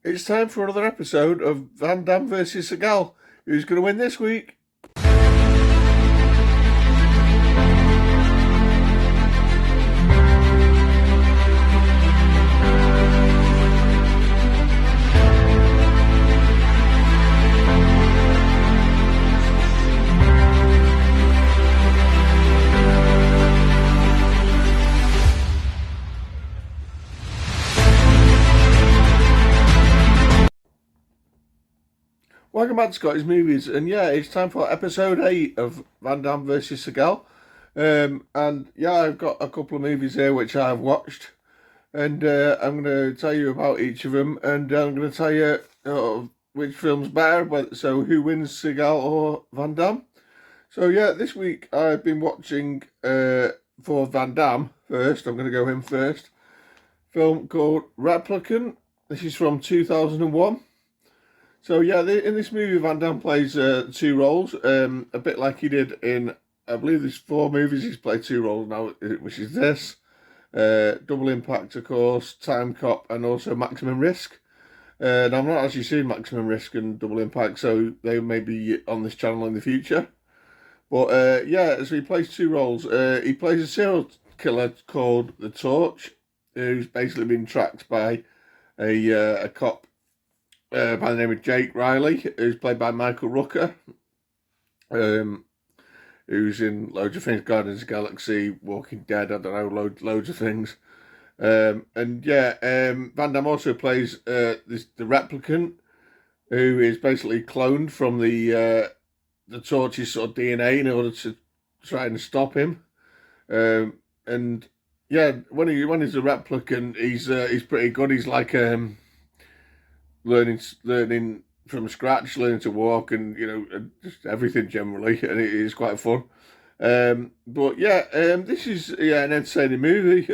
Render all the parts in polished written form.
It's time for another episode of Van Damme versus Seagal. Who's going to win this week? Welcome back to Scotty's Movies, and yeah, it's time for episode 8 of Van Damme vs Seagal. And yeah, I've got a couple of movies here which I've watched, and I'm going to tell you about each of them, and I'm going to tell you which film's better, so who wins, Seagal or Van Damme. So yeah, this week I've been watching, for Van Damme first, I'm going to go him first, film called Replicant. This is from 2001. So yeah, in this movie, Van Damme plays two roles, a bit like he did in, I believe there's 4 movies he's played 2 roles now, which is this, Double Impact, of course, Time Cop, and also Maximum Risk. Now, I've not actually seen Maximum Risk and Double Impact, so they may be on this channel in the future. But yeah, so he plays 2 roles. He plays a serial killer called The Torch, who's basically been tracked by a cop by the name of Jake Riley, who's played by Michael Rooker, who's in loads of things, Guardians of the Galaxy, Walking Dead, I don't know, loads of things. And yeah, Van Damme also plays the Replicant, who is basically cloned from the Torch's sort of DNA in order to try and stop him. And yeah, when he's a Replicant, he's pretty good. He's like learning from scratch, learning to walk, and just everything generally, and it is quite fun. But yeah, this is an entertaining movie.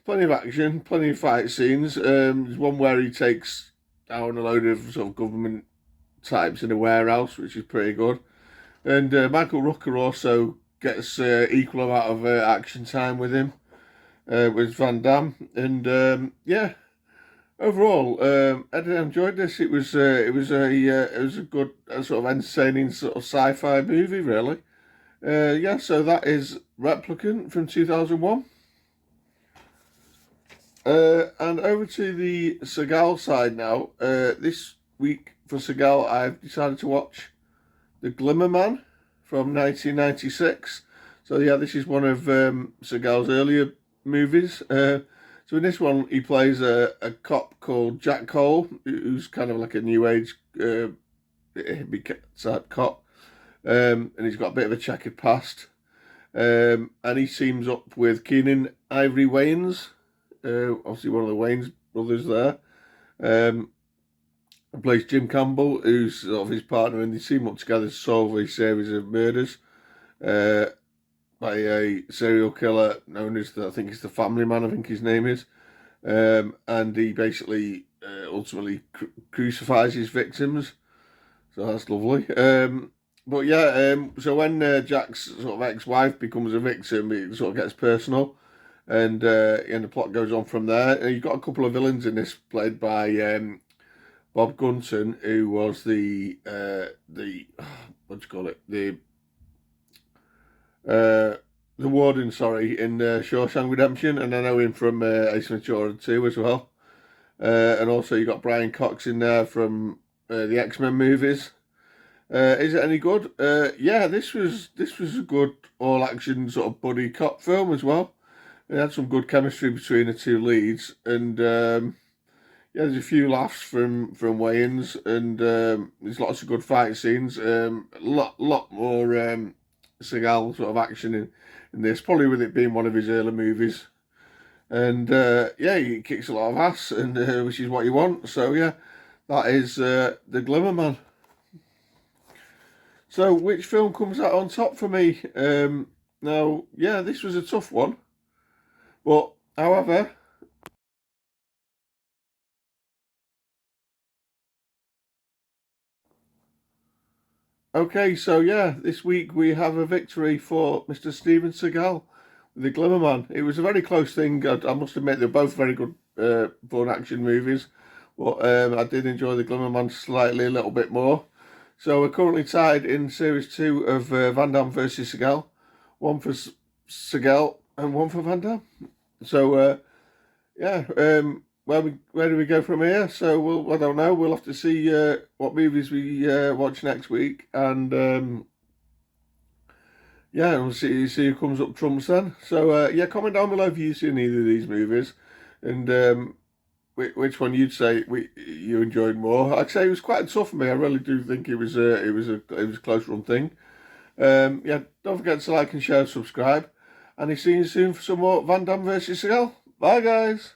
Plenty of action, plenty of fight scenes. There's one where he takes down a load of sort of government types in a warehouse, which is pretty good. And Michael Rooker also gets equal amount of action time with him, with Van Damme, and yeah. Overall, I enjoyed this. It was a good sort of entertaining sort of sci-fi movie, really. Yeah, so that is Replicant from 2001. And over to the Seagal side now. This week for Seagal, I've decided to watch The Glimmer Man from 1996. So yeah, this is one of Seagal's earlier movies. So in this one, he plays a cop called Jack Cole, who's kind of like a new age hippie type cop, and he's got a bit of a checkered past. And he teams up with Keenan Ivory Wayans, obviously one of the Wayans brothers there. And plays Jim Campbell, who's sort of his partner, and they team up together to solve a series of murders by a serial killer known as, I think it's the Family Man, I think his name is. And he basically ultimately crucifies his victims. So that's lovely. But yeah, so when Jack's sort of ex-wife becomes a victim, it sort of gets personal. And the plot goes on from there. And you've got a couple of villains in this, played by Bob Gunton, who was the what do you call it? The warden, sorry, in Shawshank Redemption, and I know him from Ace Ventura 2 as well. And also you got Brian Cox in there from the X-Men movies. Is it any good? Yeah, this was a good all-action sort of buddy cop film as well. It had some good chemistry between the 2 leads, and yeah, there's a few laughs from Wayans, and there's lots of good fight scenes. A lot more Seagal sort of action in this, probably with it being one of his early movies. And yeah, he kicks a lot of ass, and which is what you want. So yeah, that is The Glimmer Man. So which film comes out on top for me? Now, yeah, this was a tough one, but however, okay, so yeah, this week we have a victory for Mr. Steven Seagal with The Glimmer Man. It was a very close thing. I must admit, they're both very good fun action movies. But I did enjoy the Glimmer Man slightly a little bit more. So we're currently tied in Series 2 of Van Damme versus Seagal. One for Seagal and one for Van Damme. So, yeah, where do we go from here? So, I don't know. We'll have to see what movies we watch next week. And, yeah, we'll see who comes up trumps then. So, yeah, comment down below if you've seen either of these movies. And which one you'd say you enjoyed more? I'd say it was quite tough for me. I really do think it was a close run thing. Yeah, don't forget to like and share and subscribe. And see you soon for some more Van Damme versus Seagal. Bye guys.